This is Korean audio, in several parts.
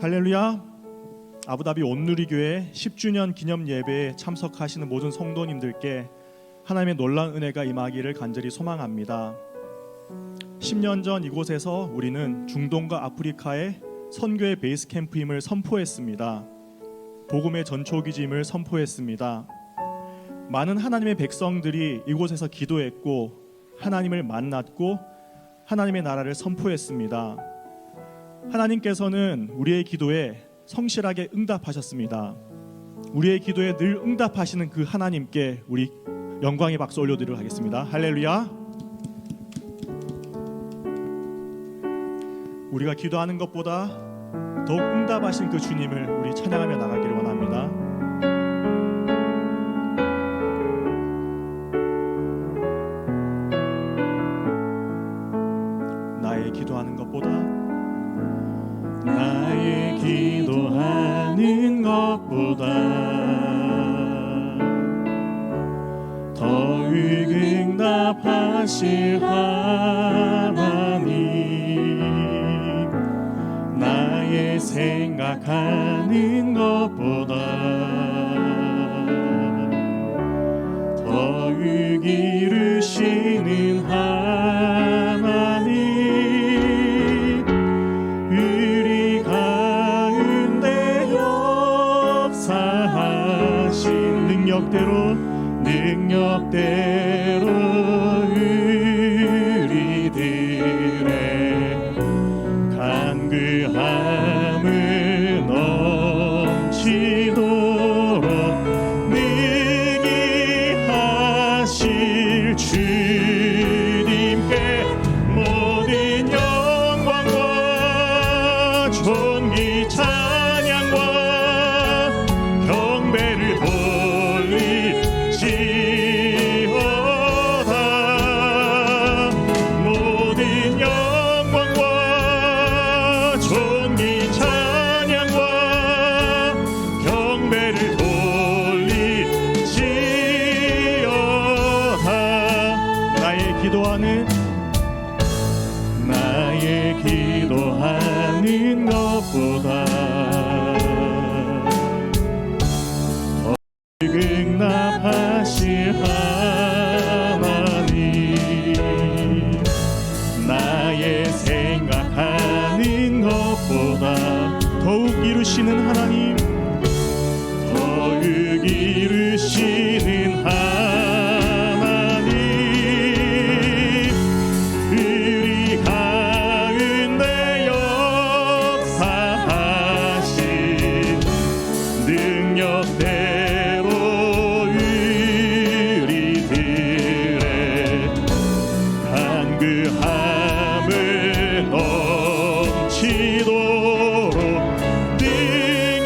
할렐루야. 아부다비 온누리교회 10주년 기념 예배에 참석하시는 모든 성도님들께 하나님의 놀라운 은혜가 임하기를 간절히 소망합니다. 10년 전 이곳에서 우리는 중동과 아프리카의 선교의 베이스 캠프임을 선포했습니다. 복음의 전초기짐을 선포했습니다. 많은 하나님의 백성들이 이곳에서 기도했고 하나님을 만났고 하나님의 나라를 선포했습니다. 하나님께서는 우리의 기도에 성실하게 응답하셨습니다. 우리의 기도에 늘 응답하시는 그 하나님께 우리 영광의 박수 올려드리도록 하겠습니다. 할렐루야. 우리가 기도하는 것보다 더욱 응답하신 그 주님을 우리 찬양하며 나가기를 원합니다. 나의 기도하는 것보다 나의 기도하는 것보다 더욱 응답하실 하나님, 나의 생각하는 것보다 더욱 이루시는 하나님, 우리 가운데 역사하신 능력대로 우리들의 간구함을 넘치도록 능히 하실 주님께 모든 영광과 존귀 찬양과 경배를 돌리시오다. 모든 영광과 존귀 찬양과 경배를 돌리시오다. 나의 기도하는 것보다 응답하실 하나님, 나의 생각하는 것보다 더욱 이루시는 하나님, 더욱 이루시는 하나님, 우리 가운데 역사하신 능력대로 간구함을 넘치도록 능히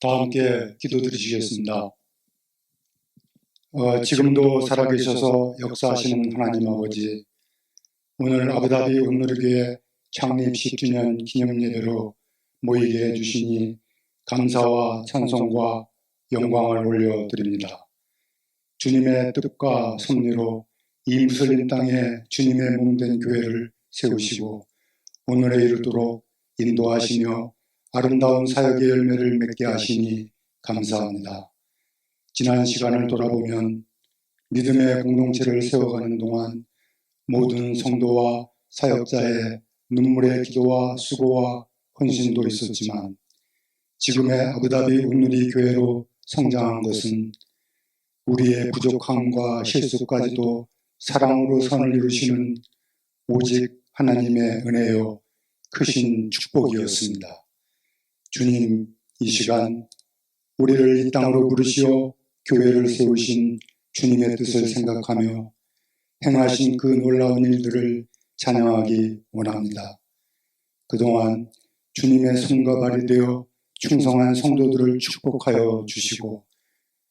다 함께 기도드리시겠습니다. 지금도 살아계셔서 역사하시는 하나님 아버지, 오늘 아부다비 온누리교회 창립 10주년 기념예배로 모이게 해주시니 감사와 찬송과 영광을 올려드립니다. 주님의 뜻과 섭리로 이 무슬림 땅에 주님의 몸된 교회를 세우시고 오늘에 이르도록 인도하시며 아름다운 사역의 열매를 맺게 하시니 감사합니다. 지난 시간을 돌아보면 믿음의 공동체를 세워가는 동안 모든 성도와 사역자의 눈물의 기도와 수고와 헌신도 있었지만 지금의 아부다비 온누리 교회로 성장한 것은 우리의 부족함과 실수까지도 사랑으로 선을 이루시는 오직 하나님의 은혜요 크신 축복이었습니다. 주님, 이 시간 우리를 이 땅으로 부르시어 교회를 세우신 주님의 뜻을 생각하며 행하신 그 놀라운 일들을 찬양하기 원합니다. 그동안 주님의 손과 발이 되어 충성한 성도들을 축복하여 주시고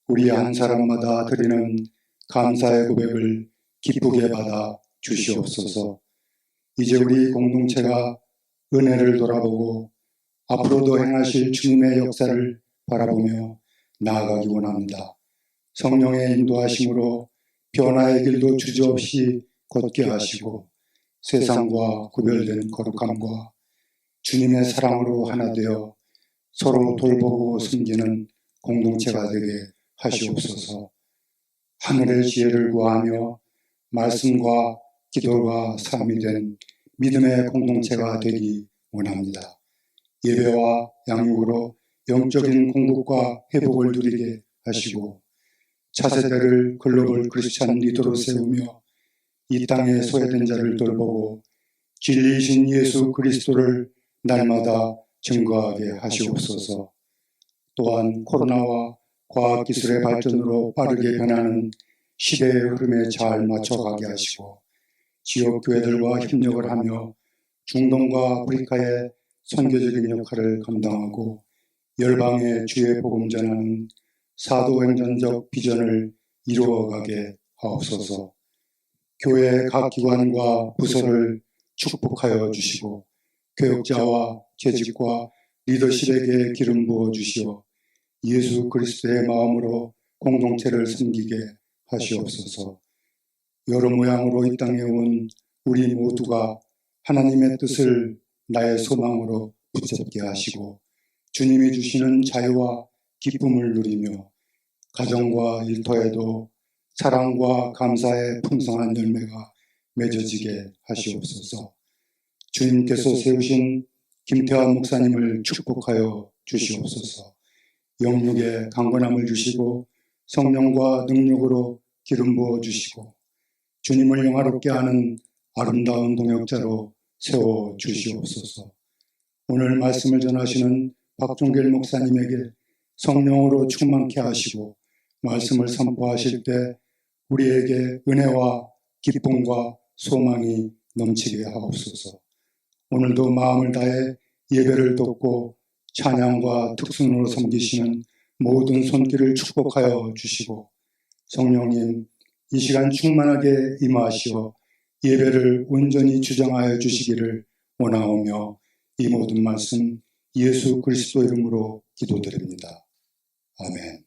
우리 한 사람마다 드리는 감사의 고백을 기쁘게 받아 주시옵소서. 이제 우리 공동체가 은혜를 돌아보고 앞으로도 행하실 주님의 역사를 바라보며 나아가기 원합니다. 성령의 인도하심으로 변화의 길도 주저없이 걷게 하시고 세상과 구별된 거룩함과 주님의 사랑으로 하나 되어 서로 돌보고 섬기는 공동체가 되게 하시옵소서. 하늘의 지혜를 구하며 말씀과 기도가 삶이 된 믿음의 공동체가 되기 원합니다. 예배와 양육으로 영적인 공급과 회복을 누리게 하시고 차세대를 글로벌 크리스찬 리더로 세우며 이 땅에 소외된 자를 돌보고 진리이신 예수 그리스도를 날마다 증거하게 하시옵소서. 또한 코로나와 과학기술의 발전으로 빠르게 변하는 시대의 흐름에 잘 맞춰가게 하시고 지역 교회들과 협력을 하며 중동과 아프리카의 선교적인 역할을 감당하고 열방의 주의 복음 전하는 사도행전적 비전을 이루어가게 하옵소서. 교회 각 기관과 부서를 축복하여 주시고 교역자와 재직과 리더십에게 기름 부어 주시어 예수 그리스도의 마음으로 공동체를 섬기게 하시옵소서. 여러 모양으로 이 땅에 온 우리 모두가 하나님의 뜻을 나의 소망으로 붙잡게 하시고 주님이 주시는 자유와 기쁨을 누리며 가정과 일터에도 사랑과 감사의 풍성한 열매가 맺어지게 하시옵소서. 주님께서 세우신 김태환 목사님을 축복하여 주시옵소서. 영육에 강건함을 주시고 성령과 능력으로 기름 부어 주시고 주님을 영화롭게 하는 아름다운 동역자로 세워 주시옵소서. 오늘 말씀을 전하시는 박종길 목사님에게 성령으로 충만케 하시고 말씀을 선포하실 때 우리에게 은혜와 기쁨과 소망이 넘치게 하옵소서. 오늘도 마음을 다해 예배를 돕고 찬양과 특순으로 섬기시는 모든 손길을 축복하여 주시고 성령님 이 시간 충만하게 임하시어 예배를 온전히 주장하여 주시기를 원하오며 이 모든 말씀 예수 그리스도 이름으로 기도드립니다. 아멘.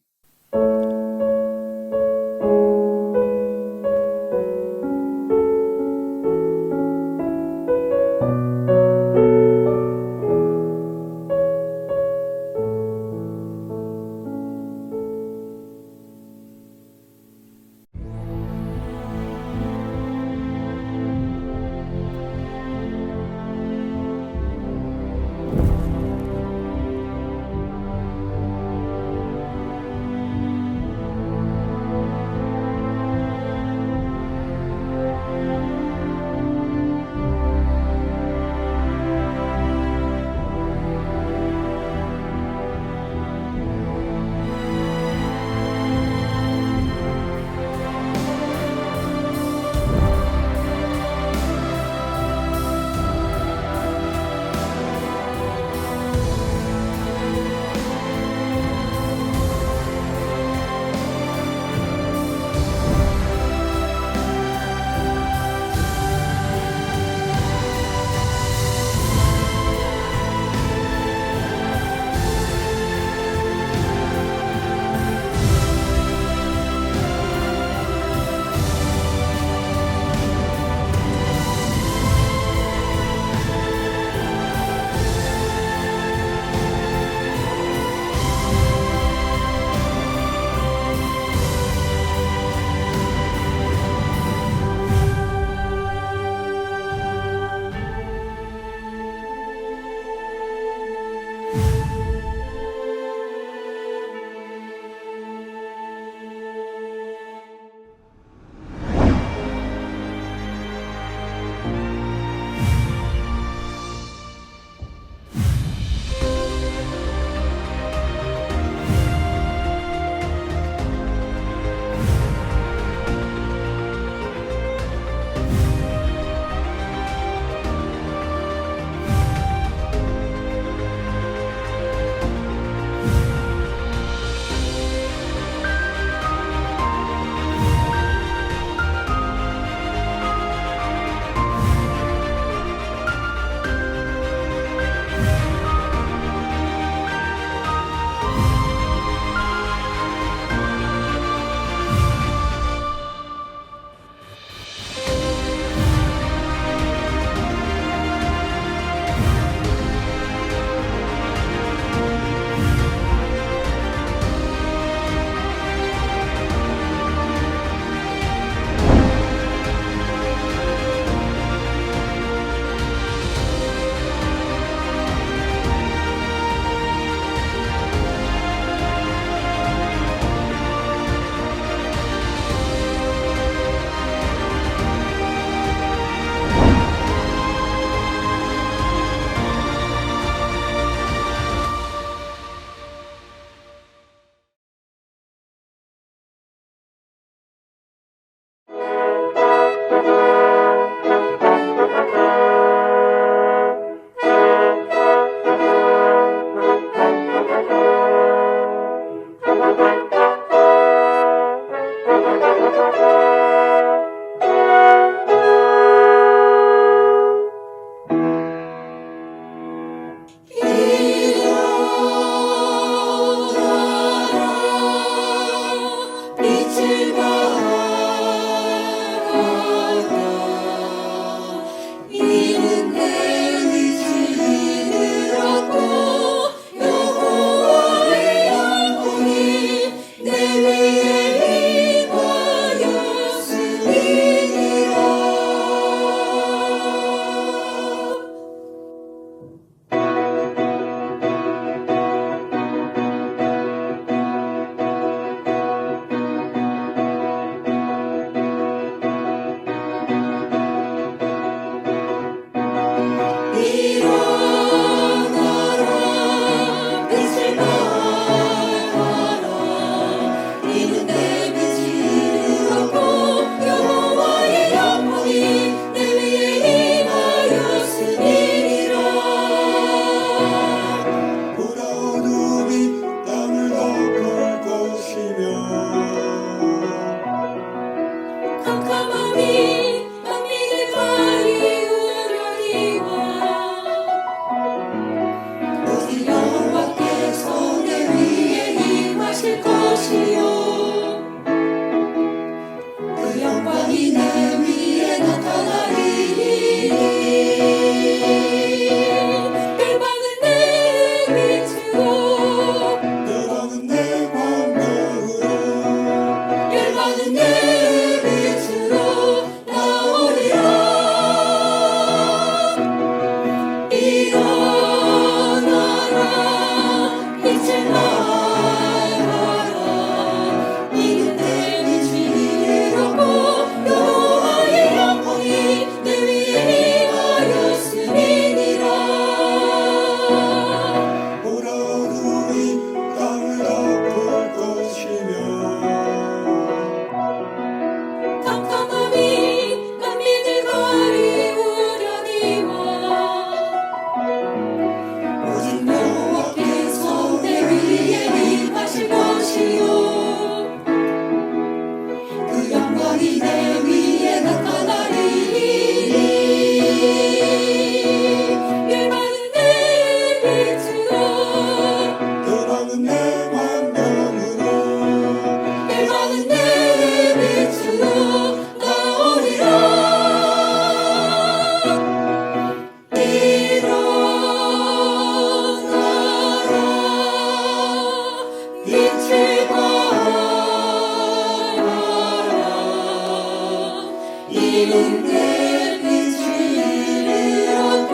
캄캄함이 영민을 가리우려니와 오직 여호와께서 내 위에 임하실 것이요 그 영광이 내 위에 나타나리니 열방은 내 빛으로 열방은 내 광명으로 열방은 내 빛으로 나오리라 일어나라 빛을 발하라 이는 내 빛이 이르렀고 여호와의 영광이 내 위에 임하였음이니라 보라 어둠이 땅을 덮을 것이며 캄캄함이 만민을 가리우려니와 오직 여호와께서 내 위에 임하실 것이요 그 영광이 내 위에 나타나리니 열방은 내 빛으로 열방은 내 광명으로 열방은 내 빛으로 나오리라 일어나라 빛을 발하라 이는 내 빛이 이르렀고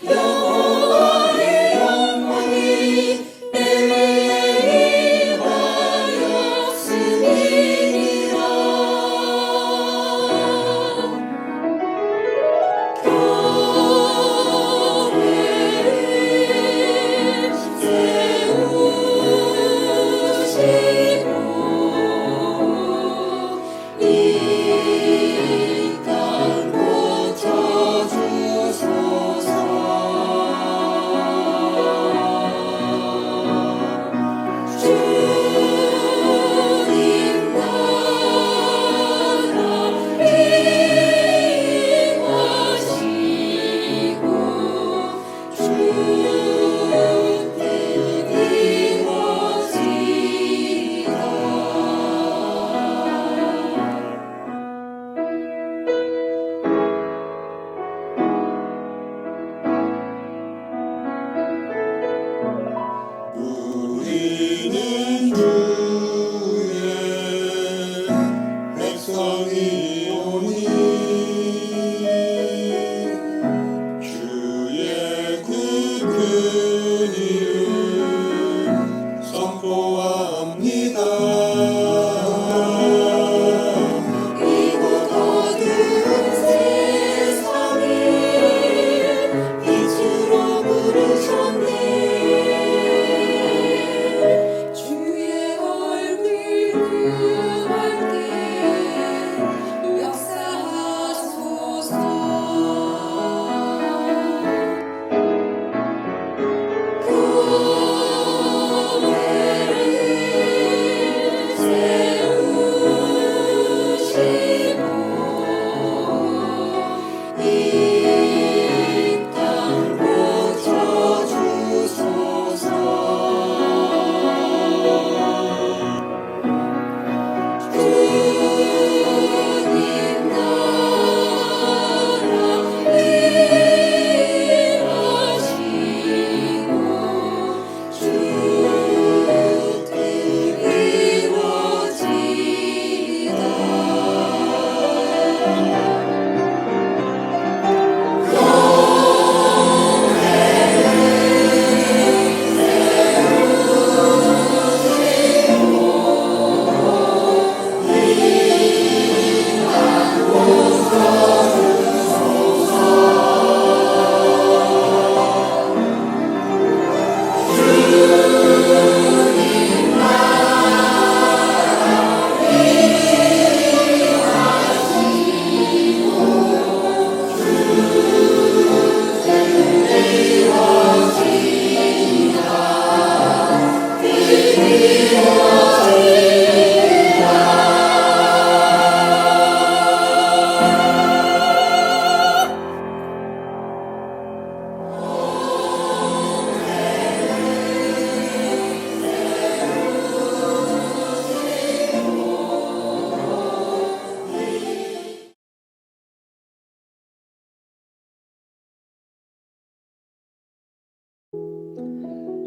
여호와의 영광이 내 위에 임하였음이니라 교회를 세우시고 이 땅 고쳐주소서 주님 나라 임하시고 주님 우리는 주의 백성이오니 주의 그 큰 이름 선포합니다. 이곳 어두운 세상을 빛으로 부르셨네 주의 얼굴 구할 때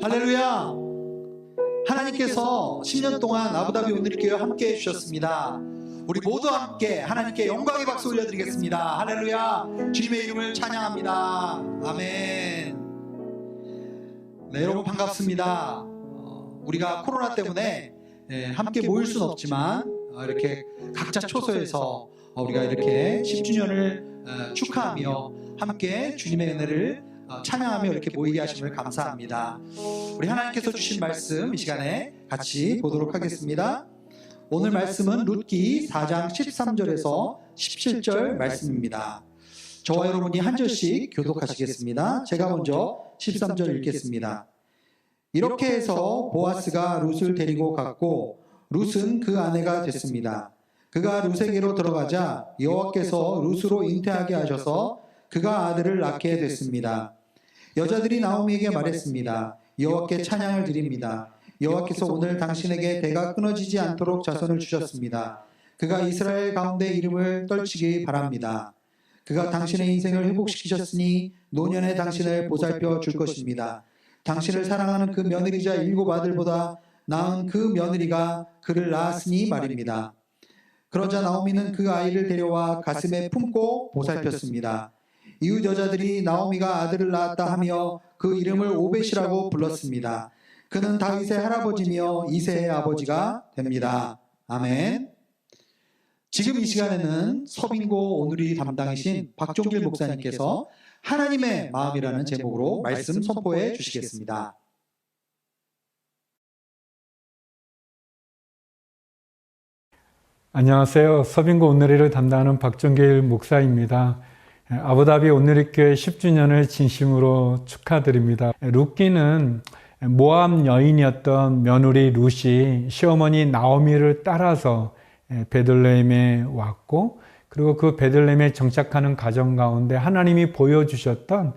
할렐루야! 하나님께서 10년 동안 아부다비 온누리교회 함께 해주셨습니다. 우리 모두 함께 하나님께 영광의 박수 올려드리겠습니다. 할렐루야! 주님의 이름을 찬양합니다. 아멘. 네, 여러분 반갑습니다. 우리가 코로나 때문에 함께 모일 수는 없지만 이렇게 각자 초소에서 우리가 이렇게 10주년을 축하하며 함께 주님의 은혜를 찬양하며 이렇게 모이게 하심을 감사합니다. 우리 하나님께서 주신 말씀 이 시간에 같이 보도록 하겠습니다. 오늘 말씀은 룻기 4장 13절에서 17절 말씀입니다. 저와 여러분이 한 절씩 교독하시겠습니다. 제가 먼저 13절 읽겠습니다. 이렇게 해서 보아스가 룻을 데리고 갔고 룻은 그 아내가 됐습니다. 그가 룻에게로 들어가자 여호와께서 룻으로 잉태하게 하셔서 그가 아들을 낳게 됐습니다. 여자들이 나오미에게 말했습니다. 여호와께 찬양을 드립니다. 여호와께서 오늘 당신에게 대가 끊어지지 않도록 자손을 주셨습니다. 그가 이스라엘 가운데 이름을 떨치기 바랍니다. 그가 당신의 인생을 회복시키셨으니 노년에 당신을 보살펴 줄 것입니다. 당신을 사랑하는 그 며느리자 7 아들보다 나은 그 며느리가 그를 낳았으니 말입니다. 그러자 나오미는 그 아이를 데려와 가슴에 품고 보살폈습니다. 이웃 여자들이 나오미가 아들을 낳았다 하며 그 이름을 오벳이라고 불렀습니다. 그는 다윗의 할아버지며 이새의 아버지가 됩니다. 아멘. 지금 이 시간에는 서빙고 오누리 담당이신 박종길 목사님께서 하나님의 마음이라는 제목으로 말씀 선포해 주시겠습니다. 안녕하세요. 서빙고 온누리를 담당하는 박종길 목사입니다. 아부다비 온누리교회 10주년을 진심으로 축하드립니다. 룻기는 모압 여인이었던 며느리 룻이 시어머니 나오미를 따라서 베들레헴에 왔고, 그리고 그 베들레헴에 정착하는 가정 가운데 하나님이 보여주셨던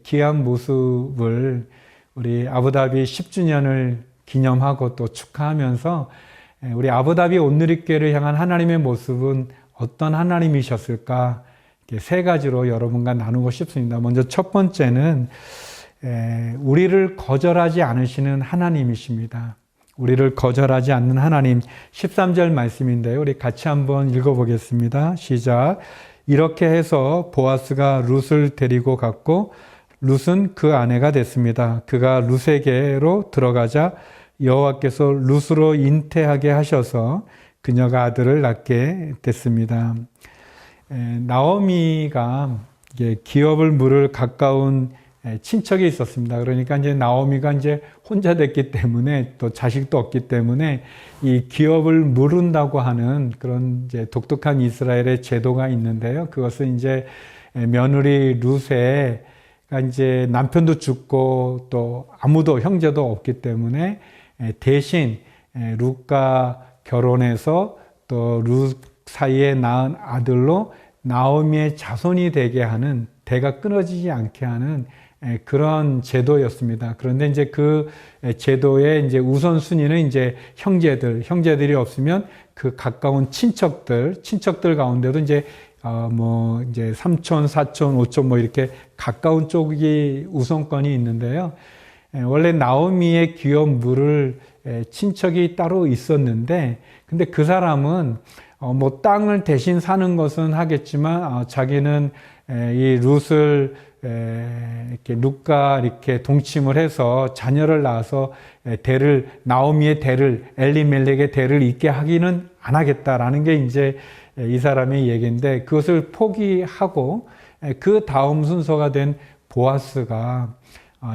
귀한 모습을 우리 아부다비 10주년을 기념하고 또 축하하면서 우리 아부다비 온누리교회를 향한 하나님의 모습은 어떤 하나님이셨을까, 이렇게 세 가지로 여러분과 나누고 싶습니다. 먼저 첫 번째는 우리를 거절하지 않으시는 하나님이십니다. 우리를 거절하지 않는 하나님. 13절 말씀인데요. 우리 같이 한번 읽어보겠습니다. 시작. 이렇게 해서 보아스가 룻을 데리고 갔고 룻은 그 아내가 됐습니다. 그가 룻에게로 들어가자 여호와께서 룻으로 잉태하게 하셔서 그녀가 아들을 낳게 됐습니다. 나오미가 기업을 물을 가까운 친척이 있었습니다. 그러니까 이제 나오미가 이제 혼자 됐기 때문에 또 자식도 없기 때문에 이 기업을 물은다고 하는 그런 이제 독특한 이스라엘의 제도가 있는데요. 그것은 이제 며느리 룻의 이제 남편도 죽고 또 아무도 형제도 없기 때문에 대신 룻과 결혼해서 또 룻 사이에 낳은 아들로 나오미의 자손이 되게 하는, 대가 끊어지지 않게 하는 그런 제도였습니다. 그런데 이제 그 제도의 이제 우선순위는 이제 형제들이 없으면 그 가까운 친척들 가운데도 이제 이제 삼촌, 사촌, 오촌 이렇게 가까운 쪽이 우선권이 있는데요. 원래 나오미의 기업 물을 친척이 따로 있었는데, 근데 그 사람은 땅을 대신 사는 것은 하겠지만 자기는 이 룻을 룻과 이렇게 동침을 해서 자녀를 낳아서 나오미의 대를, 엘리멜렉의 대를 잇게 하기는 안 하겠다라는 게 이제 이 사람의 얘기인데, 그것을 포기하고 그 다음 순서가 된 보아스가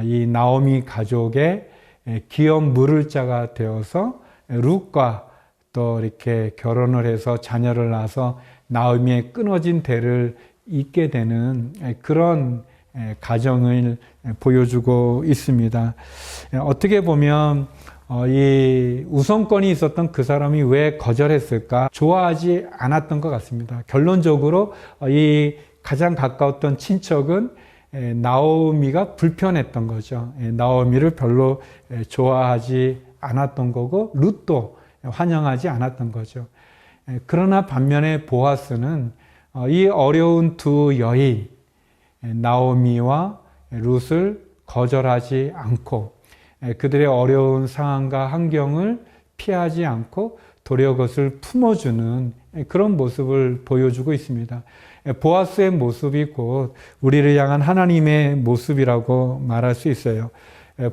이 나오미 가족의 기업 물을 자가 되어서 룻과 또 이렇게 결혼을 해서 자녀를 낳아서 나오미의 끊어진 대를 잇게 되는 그런 가정을 보여주고 있습니다. 어떻게 보면 이 우선권이 있었던 그 사람이 왜 거절했을까? 좋아하지 않았던 것 같습니다. 결론적으로 이 가장 가까웠던 친척은 나오미가 불편했던 거죠. 나오미를 별로 좋아하지 않았던 거고 룻도 환영하지 않았던 거죠. 그러나 반면에 보아스는 이 어려운 두 여인 나오미와 룻을 거절하지 않고 그들의 어려운 상황과 환경을 피하지 않고 도리어 그것을 품어주는 그런 모습을 보여주고 있습니다. 보아스의 모습이 곧 우리를 향한 하나님의 모습이라고 말할 수 있어요.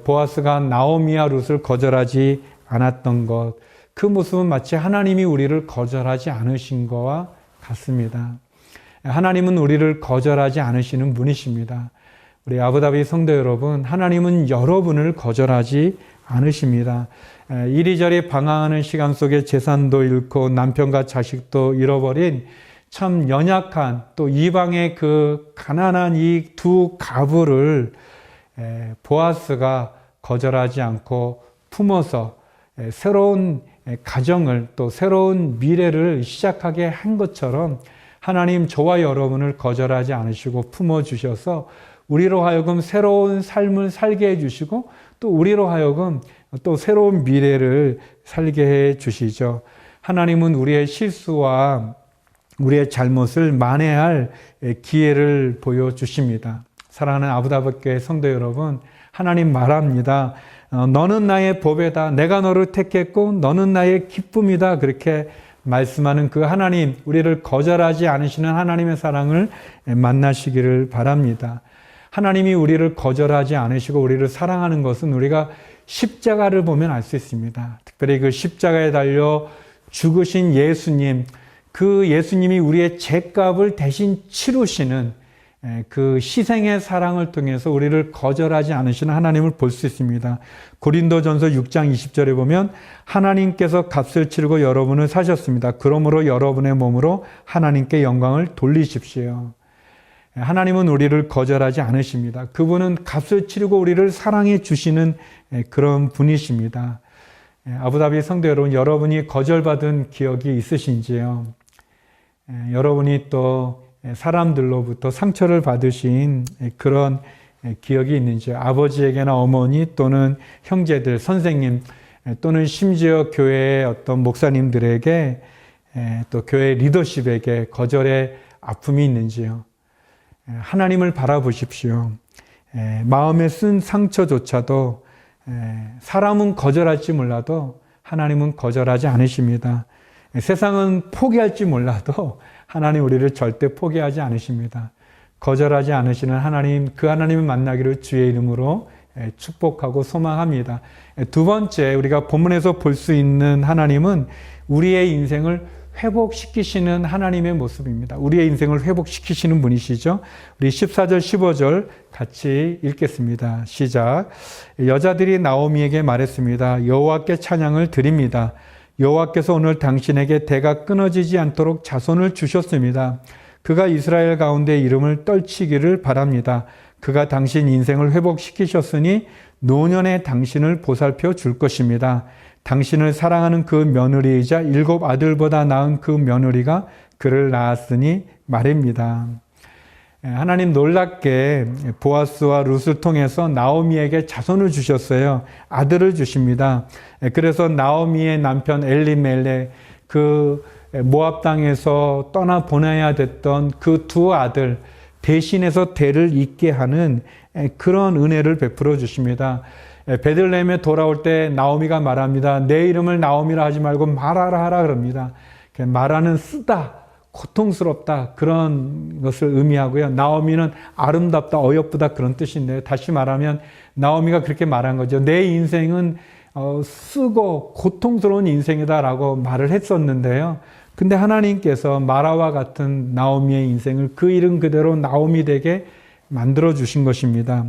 보아스가 나오미와 룻을 거절하지 않았던 것, 그 모습은 마치 하나님이 우리를 거절하지 않으신 것과 같습니다. 하나님은 우리를 거절하지 않으시는 분이십니다. 우리 아부다비 성도 여러분, 하나님은 여러분을 거절하지 않으십니다. 이리저리 방황하는 시간 속에 재산도 잃고 남편과 자식도 잃어버린 참 연약한 또 이방의 그 가난한 이 두 가부를 보아스가 거절하지 않고 품어서 새로운 가정을 또 새로운 미래를 시작하게 한 것처럼 하나님 저와 여러분을 거절하지 않으시고 품어주셔서 우리로 하여금 새로운 삶을 살게 해주시고 또 우리로 하여금 또 새로운 미래를 살게 해주시죠. 하나님은 우리의 실수와 우리의 잘못을 만회할 기회를 보여주십니다. 사랑하는 아부다비교회 성도 여러분, 하나님 말합니다. 너는 나의 보배다. 내가 너를 택했고 너는 나의 기쁨이다. 그렇게 말씀하는 그 하나님, 우리를 거절하지 않으시는 하나님의 사랑을 만나시기를 바랍니다. 하나님이 우리를 거절하지 않으시고 우리를 사랑하는 것은 우리가 십자가를 보면 알 수 있습니다. 특별히 그 십자가에 달려 죽으신 예수님, 그 예수님이 우리의 죄값을 대신 치르시는 그 희생의 사랑을 통해서 우리를 거절하지 않으시는 하나님을 볼 수 있습니다. 고린도전서 6장 20절에 보면 하나님께서 값을 치르고 여러분을 사셨습니다. 그러므로 여러분의 몸으로 하나님께 영광을 돌리십시오. 하나님은 우리를 거절하지 않으십니다. 그분은 값을 치르고 우리를 사랑해 주시는 그런 분이십니다. 아부다비 성도 여러분, 여러분이 거절받은 기억이 있으신지요? 여러분이 또 사람들로부터 상처를 받으신 그런 기억이 있는지요? 아버지에게나 어머니 또는 형제들, 선생님 또는 심지어 교회의 어떤 목사님들에게 또 교회 리더십에게 거절의 아픔이 있는지요? 하나님을 바라보십시오. 마음에 쓴 상처조차도 사람은 거절할지 몰라도 하나님은 거절하지 않으십니다. 세상은 포기할지 몰라도 하나님 우리를 절대 포기하지 않으십니다. 거절하지 않으시는 하나님, 그 하나님을 만나기를 주의 이름으로 축복하고 소망합니다. 두 번째, 우리가 본문에서 볼 수 있는 하나님은 우리의 인생을 회복시키시는 하나님의 모습입니다. 우리의 인생을 회복시키시는 분이시죠. 우리 14절 15절 같이 읽겠습니다. 시작. 여자들이 나오미에게 말했습니다. 여호와께 찬양을 드립니다. 여호와께서 오늘 당신에게 대가 끊어지지 않도록 자손을 주셨습니다. 그가 이스라엘 가운데 이름을 떨치기를 바랍니다. 그가 당신 인생을 회복시키셨으니 노년에 당신을 보살펴 줄 것입니다. 당신을 사랑하는 그 며느리이자 7 아들보다 나은 그 며느리가 그를 낳았으니 말입니다. 하나님 놀랍게 보아스와 룻을 통해서 나오미에게 자손을 주셨어요. 아들을 주십니다. 그래서 나오미의 남편 엘리멜렉, 그 모압 땅에서 떠나 보내야 됐던 그 두 아들 대신해서 대를 잇게 하는 그런 은혜를 베풀어 주십니다. 베들레헴에 돌아올 때 나오미가 말합니다. 내 이름을 나오미라 하지 말고 마라라 하라 그럽니다. 마라는 쓰다, 고통스럽다 그런 것을 의미하고요. 나오미는 아름답다, 어여쁘다 그런 뜻인데요. 다시 말하면 나오미가 그렇게 말한 거죠. 내 인생은 쓰고 고통스러운 인생이다라고 말을 했었는데요. 근데 하나님께서 마라와 같은 나오미의 인생을 그 이름 그대로 나오미 되게 만들어 주신 것입니다.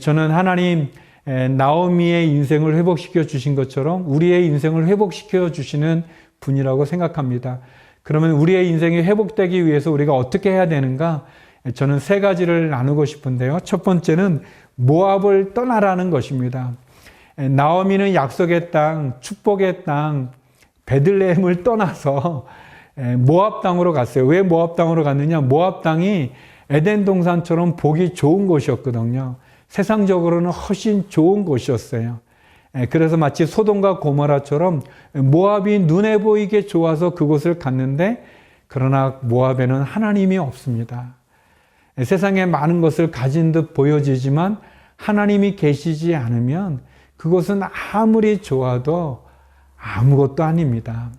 저는 하나님 나오미의 인생을 회복시켜 주신 것처럼 우리의 인생을 회복시켜 주시는 분이라고 생각합니다. 그러면 우리의 인생이 회복되기 위해서 우리가 어떻게 해야 되는가? 저는 세 가지를 나누고 싶은데요. 첫 번째는 모압을 떠나라는 것입니다. 나오미는 약속의 땅, 축복의 땅, 베들레헴을 떠나서 모압 땅으로 갔어요. 왜 모압 땅으로 갔느냐? 모압 땅이 에덴 동산처럼 보기 좋은 곳이었거든요. 세상적으로는 훨씬 좋은 곳이었어요. 그래서 마치 소돔과 고모라처럼 모압이 눈에 보이게 좋아서 그곳을 갔는데 그러나 모압에는 하나님이 없습니다. 세상에 많은 것을 가진 듯 보여지지만 하나님이 계시지 않으면 그것은 아무리 좋아도 아무것도 아닙니다.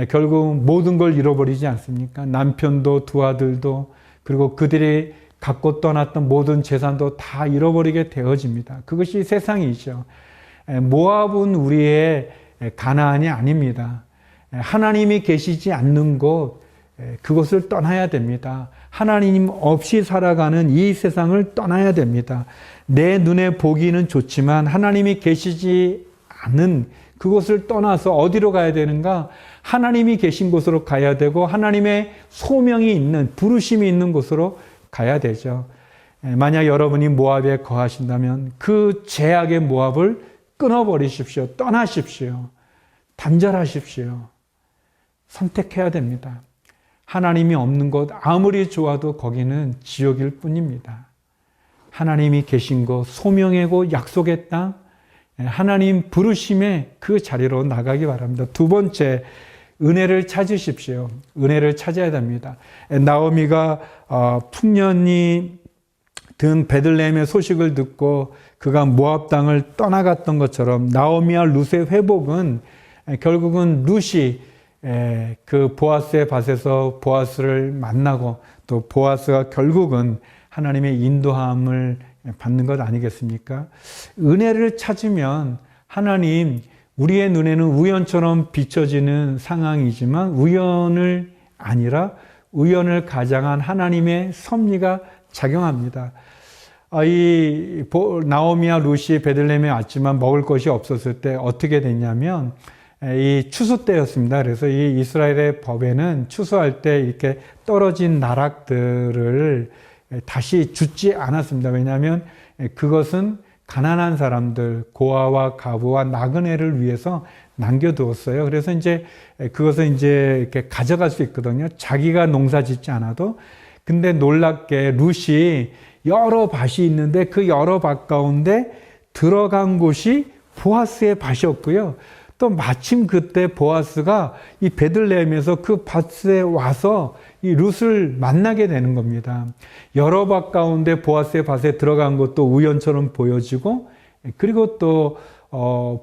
결국 모든 걸 잃어버리지 않습니까? 남편도 두 아들도 그리고 그들이 갖고 떠났던 모든 재산도 다 잃어버리게 되어집니다. 그것이 세상이죠. 모압은 우리의 가나안이 아닙니다. 하나님이 계시지 않는 곳, 그것을 떠나야 됩니다. 하나님 없이 살아가는 이 세상을 떠나야 됩니다. 내 눈에 보기는 좋지만 하나님이 계시지 않은 그곳을 떠나서 어디로 가야 되는가? 하나님이 계신 곳으로 가야 되고 하나님의 소명이 있는, 부르심이 있는 곳으로 가야 되죠. 만약 여러분이 모압에 거하신다면 그 죄악의 모압을 끊어버리십시오. 떠나십시오. 단절하십시오. 선택해야 됩니다. 하나님이 없는 곳 아무리 좋아도 거기는 지옥일 뿐입니다. 하나님이 계신 곳, 소명의 곳, 약속의 땅, 하나님 부르심의 그 자리로 나가기 바랍니다. 두 번째, 은혜를 찾으십시오. 은혜를 찾아야 됩니다. 나오미가 풍년이 든 베들레헴의 소식을 듣고 그가 모압 땅을 떠나갔던 것처럼 나오미와 룻의 회복은 결국은 룻이 그 보아스의 밭에서 보아스를 만나고 또 보아스가 결국은 하나님의 인도함을 받는 것 아니겠습니까? 은혜를 찾으면 하나님, 우리의 눈에는 우연처럼 비춰지는 상황이지만 우연을 아니라 우연을 가장한 하나님의 섭리가 작용합니다. 이 나오미와 룻이 베들레헴에 왔지만 먹을 것이 없었을 때 어떻게 됐냐면 이 추수 때였습니다. 그래서 이 이스라엘의 법에는 추수할 때 이렇게 떨어진 나락들을 다시 줍지 않았습니다. 왜냐하면 그것은 가난한 사람들, 고아와 가부와 나그네를 위해서 남겨두었어요. 그래서 이제 그것을 이제 이렇게 가져갈 수 있거든요. 자기가 농사 짓지 않아도. 근데 놀랍게 룻이 여러 밭이 있는데 그 여러 밭 가운데 들어간 곳이 보아스의 밭이었고요. 또 마침 그때 보아스가 이 베들레헴에서 그 밭에 와서 이 룻을 만나게 되는 겁니다. 여러 밭 가운데 보아스의 밭에 들어간 것도 우연처럼 보여지고, 그리고 또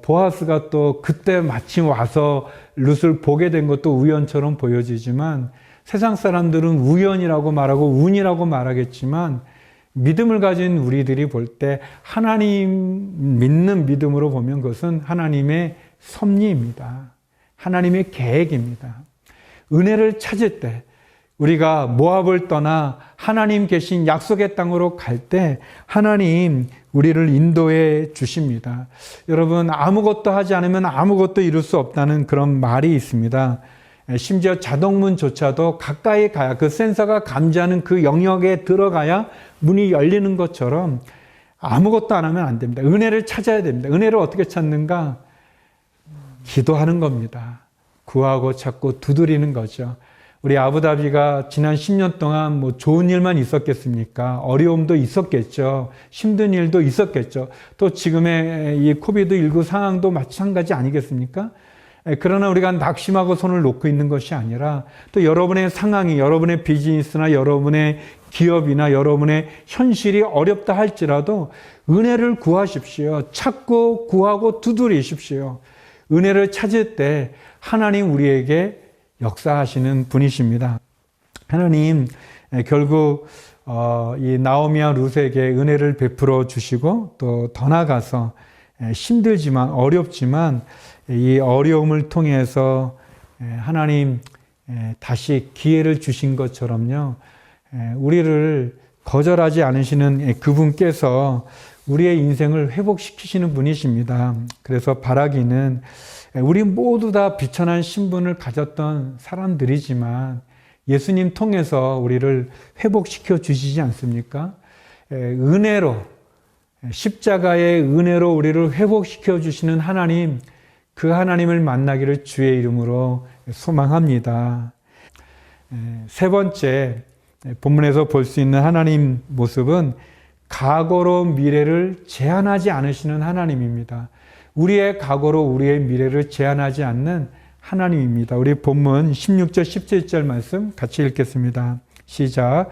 보아스가 또 그때 마침 와서 룻을 보게 된 것도 우연처럼 보여지지만, 세상 사람들은 우연이라고 말하고 운이라고 말하겠지만 믿음을 가진 우리들이 볼 때 하나님 믿는 믿음으로 보면 그것은 하나님의 섭리입니다. 하나님의 계획입니다. 은혜를 찾을 때, 우리가 모압을 떠나 하나님 계신 약속의 땅으로 갈 때 하나님 우리를 인도해 주십니다. 여러분, 아무것도 하지 않으면 아무것도 이룰 수 없다는 그런 말이 있습니다. 심지어 자동문조차도 가까이 가야, 그 센서가 감지하는 그 영역에 들어가야 문이 열리는 것처럼 아무것도 안 하면 안 됩니다. 은혜를 찾아야 됩니다. 은혜를 어떻게 찾는가? 기도하는 겁니다. 구하고 찾고 두드리는 거죠. 우리 아부다비가 지난 10년 동안 뭐 좋은 일만 있었겠습니까? 어려움도 있었겠죠. 힘든 일도 있었겠죠. 또 지금의 이 코비드19 상황도 마찬가지 아니겠습니까? 그러나 우리가 낙심하고 손을 놓고 있는 것이 아니라 또 여러분의 상황이, 여러분의 비즈니스나 여러분의 기업이나 여러분의 현실이 어렵다 할지라도 은혜를 구하십시오. 찾고 구하고 두드리십시오. 은혜를 찾을 때 하나님 우리에게 역사하시는 분이십니다. 하나님 결국 이 나오미와 룻에게 은혜를 베풀어 주시고 또 더 나아가서 힘들지만 어렵지만 이 어려움을 통해서 하나님 다시 기회를 주신 것처럼요, 우리를 거절하지 않으시는 그분께서 우리의 인생을 회복시키시는 분이십니다. 그래서 바라기는 우리 모두 다 비천한 신분을 가졌던 사람들이지만 예수님 통해서 우리를 회복시켜 주시지 않습니까? 은혜로, 십자가의 은혜로 우리를 회복시켜 주시는 하나님, 그 하나님을 만나기를 주의 이름으로 소망합니다. 세 번째, 본문에서 볼 수 있는 하나님 모습은 과거로 미래를 제한하지 않으시는 하나님입니다. 우리의 과거로 우리의 미래를 제한하지 않는 하나님입니다. 우리 본문 16절 17절 말씀 같이 읽겠습니다. 시작.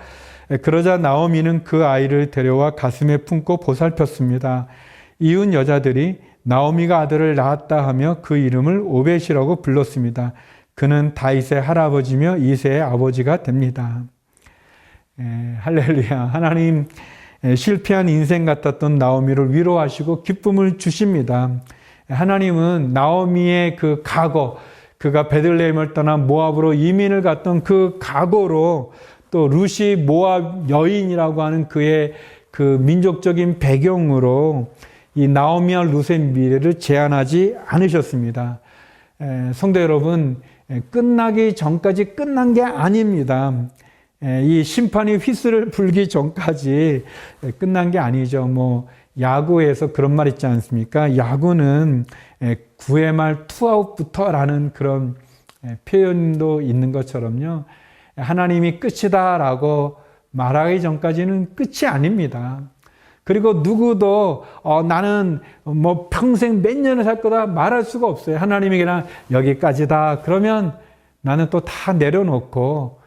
그러자 나오미는 그 아이를 데려와 가슴에 품고 보살폈습니다. 이웃 여자들이 나오미가 아들을 낳았다 하며 그 이름을 오벳이라고 불렀습니다. 그는 다윗의 할아버지며 이새의 아버지가 됩니다. 할렐루야. 하나님 실패한 인생 같았던 나오미를 위로하시고 기쁨을 주십니다. 하나님은 나오미의 그 각오, 그가 베들레헴을 떠나 모압으로 이민을 갔던 그 각오로 또 루시 모압 여인이라고 하는 그의 그 민족적인 배경으로 이 나오미와 룻의 미래를 제한하지 않으셨습니다. 성도 여러분, 끝나기 전까지 끝난 게 아닙니다. 이 심판이 휘슬을 불기 전까지 끝난 게 아니죠. 뭐 야구에서 그런 말 있지 않습니까? 야구는 9회 말 투아웃부터라는 그런 표현도 있는 것처럼요. 하나님이 끝이다라고 말하기 전까지는 끝이 아닙니다. 그리고 누구도 나는 뭐 평생 몇 년을 살 거다 말할 수가 없어요. 하나님이 그냥 여기까지다. 그러면 나는 또 다 내려놓고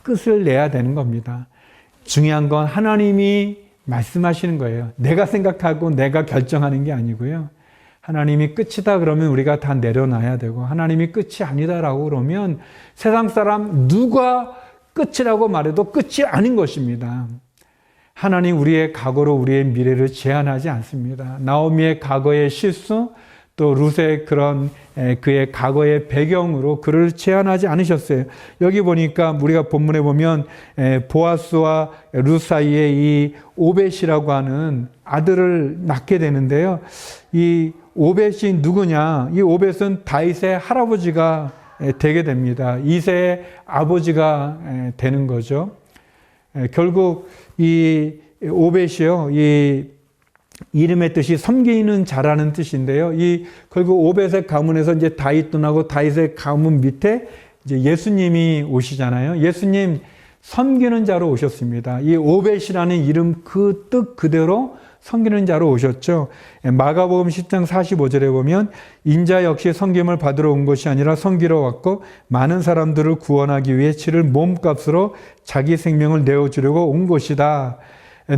끝을 내야 되는 겁니다. 중요한 건 하나님이 말씀하시는 거예요. 내가 생각하고 내가 결정하는 게 아니고요. 하나님이 끝이다 그러면 우리가 다 내려놔야 되고, 하나님이 끝이 아니다라고 그러면 세상 사람 누가 끝이라고 말해도 끝이 아닌 것입니다. 하나님 우리의 각오로 우리의 미래를 제한하지 않습니다. 나오미의 과거의 실수, 또 룻의 그런 그의 과거의 배경으로 그를 제한하지 않으셨어요. 여기 보니까 우리가 본문에 보면 보아스와 룻 사이에 이 오벳이라고 하는 아들을 낳게 되는데요. 이 오벳이 누구냐? 이 오벳은 다윗의 할아버지가 되게 됩니다. 이새의 아버지가 되는 거죠. 결국 이 오벳이요, 이 이름의 뜻이 섬기는 자라는 뜻인데요. 이 결국 오벳의 가문에서 이제 다윗 떠나고 다윗의 가문 밑에 이제 예수님이 오시잖아요. 예수님 섬기는 자로 오셨습니다. 이 오벳이라는 이름 그 뜻 그대로 섬기는 자로 오셨죠. 마가복음 10장 45절에 보면 인자 역시 섬김을 받으러 온 것이 아니라 섬기러 왔고 많은 사람들을 구원하기 위해 치를 몸값으로 자기 생명을 내어주려고 온 것이다.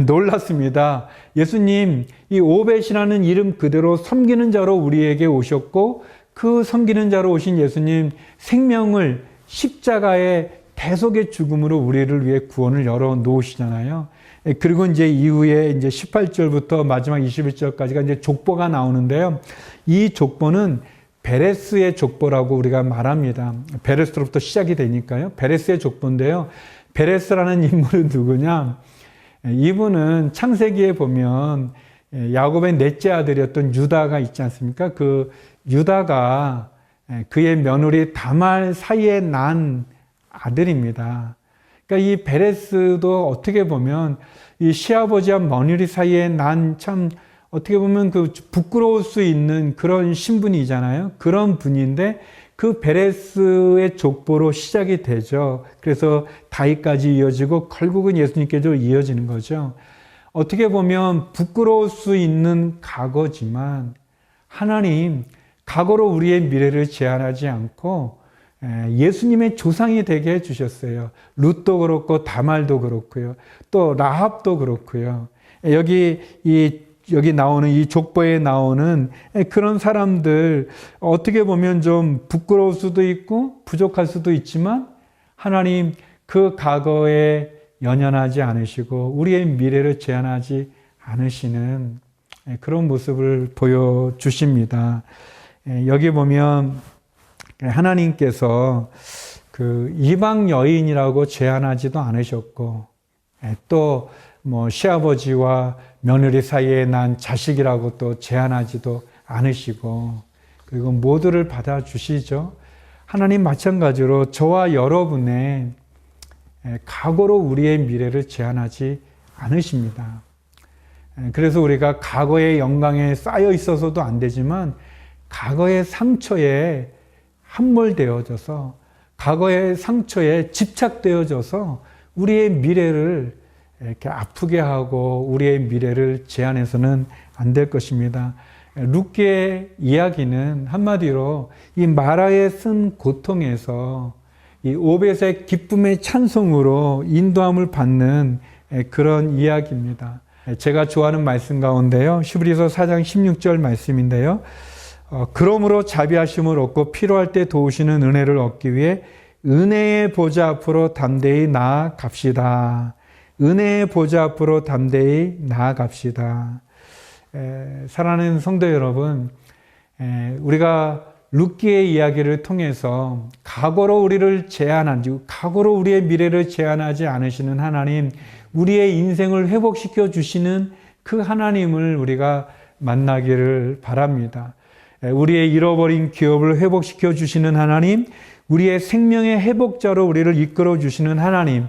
놀랐습니다. 예수님 이 오벳이라는 이름 그대로 섬기는 자로 우리에게 오셨고, 그 섬기는 자로 오신 예수님 생명을 십자가의 대속의 죽음으로 우리를 위해 구원을 열어 놓으시잖아요. 그리고 이제 이후에 이제 18절부터 마지막 21절까지가 이제 족보가 나오는데요. 이 족보는 베레스의 족보라고 우리가 말합니다. 베레스로부터 시작이 되니까요. 베레스의 족보인데요. 베레스라는 인물은 누구냐? 이분은 창세기에 보면 야곱의 넷째 아들이었던 유다가 있지 않습니까? 그 유다가 그의 며느리 다말 사이에 난 아들입니다. 그러니까 이 베레스도 어떻게 보면 이 시아버지와 며느리 사이에 난 참 어떻게 보면 그 부끄러울 수 있는 그런 신분이잖아요. 그런 분인데 그 베레스의 족보로 시작이 되죠. 그래서 다윗까지 이어지고 결국은 예수님께도 이어지는 거죠. 어떻게 보면 부끄러울 수 있는 과거지만 하나님 과거로 우리의 미래를 제한하지 않고 예수님의 조상이 되게 해주셨어요. 룻도 그렇고 다말도 그렇고요. 또 라합도 그렇고요. 여기 나오는 이 족보에 나오는 그런 사람들 어떻게 보면 좀 부끄러울 수도 있고 부족할 수도 있지만 하나님 그 과거에 연연하지 않으시고 우리의 미래를 제한하지 않으시는 그런 모습을 보여주십니다. 여기 보면 하나님께서 그 이방 여인이라고 제한하지도 않으셨고 또 뭐 시아버지와 며느리 사이에 난 자식이라고 또 제한하지도 않으시고 그리고 모두를 받아주시죠. 하나님 마찬가지로 저와 여러분의 과거로 우리의 미래를 제한하지 않으십니다. 그래서 우리가 과거의 영광에 쌓여 있어서도 안 되지만 과거의 상처에 함몰되어져서 과거의 상처에 집착되어져서 우리의 미래를 이렇게 아프게 하고 우리의 미래를 제한해서는 안 될 것입니다. 룻기의 이야기는 한마디로 이 마라의 쓴 고통에서 이 오벳의 기쁨의 찬송으로 인도함을 받는 그런 이야기입니다. 제가 좋아하는 말씀 가운데요. 히브리서 4장 16절 말씀인데요. 그러므로 자비하심을 얻고 필요할 때 도우시는 은혜를 얻기 위해 은혜의 보좌 앞으로 담대히 나아갑시다. 은혜의 보좌 앞으로 담대히 나아갑시다. 사랑하는 성도 여러분, 우리가 룻기의 이야기를 통해서 과거로 우리를 제한하지, 과거로 우리의 미래를 제한하지 않으시는 하나님, 우리의 인생을 회복시켜 주시는 그 하나님을 우리가 만나기를 바랍니다. 우리의 잃어버린 기업을 회복시켜 주시는 하나님, 우리의 생명의 회복자로 우리를 이끌어 주시는 하나님,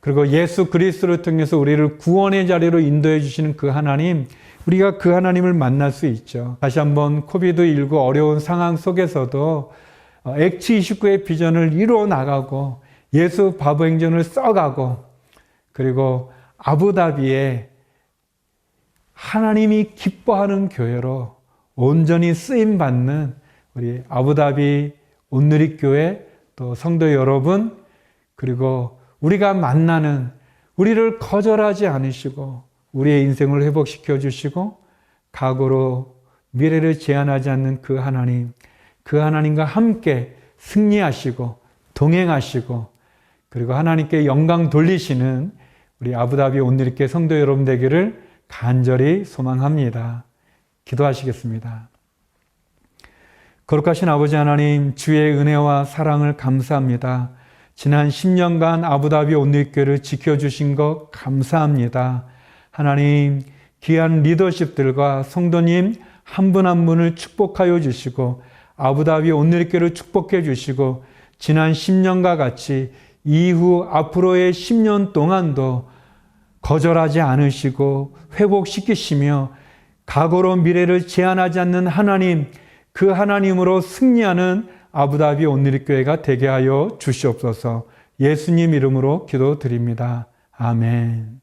그리고 예수 그리스도를 통해서 우리를 구원의 자리로 인도해 주시는 그 하나님, 우리가 그 하나님을 만날 수 있죠. 다시 한번 코비드19 어려운 상황 속에서도 액치 29의 비전을 이루어 나가고 예수 바보 행전을 써가고, 그리고 아부다비에 하나님이 기뻐하는 교회로 온전히 쓰임받는 우리 아부다비 온누리교회 또 성도 여러분, 그리고 우리가 만나는, 우리를 거절하지 않으시고 우리의 인생을 회복시켜 주시고 과거로 미래를 제한하지 않는 그 하나님, 그 하나님과 함께 승리하시고 동행하시고, 그리고 하나님께 영광 돌리시는 우리 아부다비 온누리교회 성도 여러분 되기를 간절히 소망합니다. 기도하시겠습니다. 거룩하신 아버지 하나님, 주의 은혜와 사랑을 감사합니다. 지난 10년간 아부다비 온누리교회를 지켜주신 것 감사합니다. 하나님, 귀한 리더십들과 성도님 한 분 한 분을 축복하여 주시고 아부다비 온누리교회를 축복해 주시고 지난 10년과 같이 이후 앞으로의 10년 동안도 거절하지 않으시고 회복시키시며 과거로 미래를 제한하지 않는 하나님, 그 하나님으로 승리하는 아부다비 온누리교회가 되게 하여 주시옵소서. 예수님 이름으로 기도드립니다. 아멘.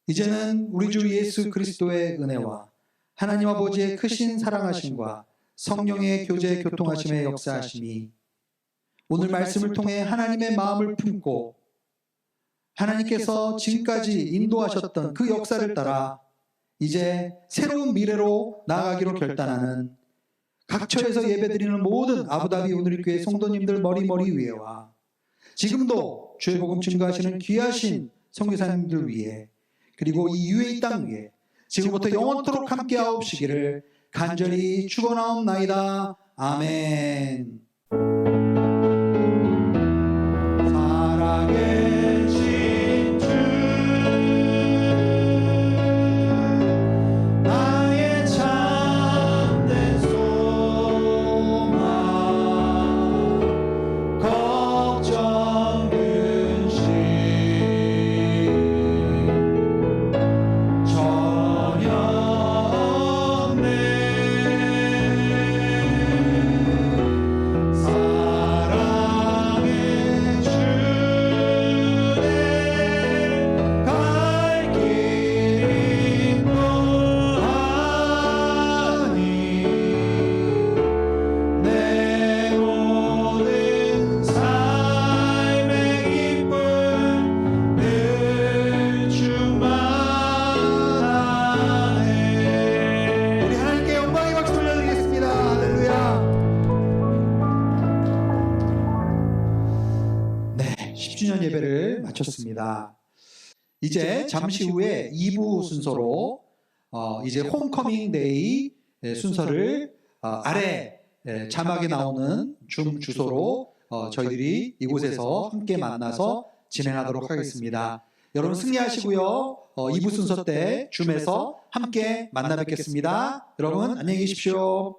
이제는 우리 주 예수 그리스도의 은혜와 하나님 아버지의 크신 사랑하심과 성령의 교제 교통하심의 역사하심이 오늘 말씀을 통해 하나님의 마음을 품고 하나님께서 지금까지 인도하셨던 그 역사를 따라 이제 새로운 미래로 나아가기로 결단하는 각처에서 예배드리는 모든 아부다비 오늘교회 성도님들 머리 위에와 지금도 주의 복음 증거하시는 귀하신 선교사님들 위해 그리고 이 UAE 땅 위에 지금부터 영원토록 함께하옵시기를 간절히 축원하옵나이다. 아멘. 살아계신 주 나의 참된 소망 걱정 근심 전혀 없네. 사랑의 주내 갈 길이 무하니 내 모든 삶의 기쁨 늘 충만하네. 우리 하나님께 영광의 박수 올려드리겠습니다. 할렐루야. 네, 10주년 예배를 마쳤습니다. 이제 잠시 후에 2부 순서로 이제 홈커밍 데이 순서를 아래 자막에 나오는 줌 주소로 저희들이 이곳에서 함께 만나서 진행하도록 하겠습니다. 여러분 승리하시고요. 2부 순서 때 줌에서 함께 만나 뵙겠습니다. 여러분 안녕히 계십시오.